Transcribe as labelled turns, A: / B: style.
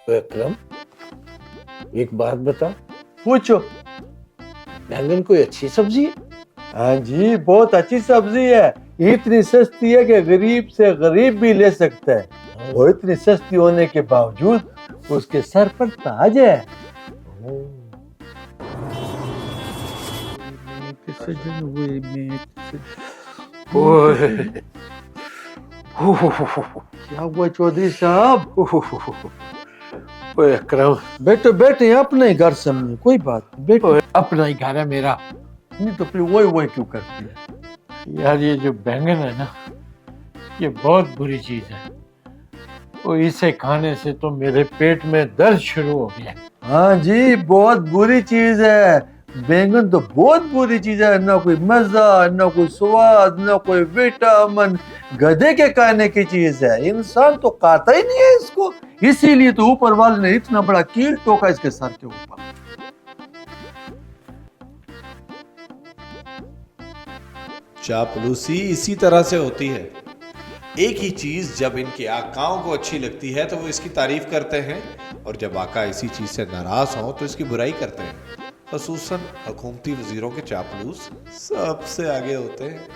A: तो अकरम, एक बात बता,
B: पूछो।
A: बैंगन कोई अच्छी सब्जी है?
B: हाँ जी, बहुत अच्छी सब्जी है। इतनी सस्ती है कि गरीब से गरीब भी ले सकता है। और इतनी सस्ती होने के बावजूद उसके सर पर ताज है। सजन हुए में
A: ओए,
B: क्या हुआ चौधरी साहब?
A: ओए अकरम,
B: बैठो बैठे, अपने ही घर समझे, कोई बात नहीं, बैठो।
A: ओए, अपना ही घर है मेरा।
B: नहीं तो फिर वही क्यों करती है?
A: यार ये जो बैंगन है ना, ये बहुत बुरी चीज है। और इसे खाने से तो मेरे पेट में दर्द शुरू हो गया।
B: हाँ जी, बहुत बुरी चीज है। बैंगन तो बहुत बुरी चीज है, ना कोई मजा, ना कोई स्वाद, ना कोई विटामिन। गधे के खाने की चीज है, इंसान तो खाता ही नहीं है इसको। इसीलिए तो ऊपर वाले ने इतना बड़ा कील ठोका इसके सर के ऊपर।
C: चापलूसी इसी तरह से होती है। एक ही चीज जब इनके आकाओं को अच्छी लगती है तो वो इसकी तारीफ करते हैं, और जब आका इसी चीज से नाराज हो तो इसकी बुराई करते हैं। खसूसन हुकूमती वजीरों के चापलूस सबसे आगे होते हैं।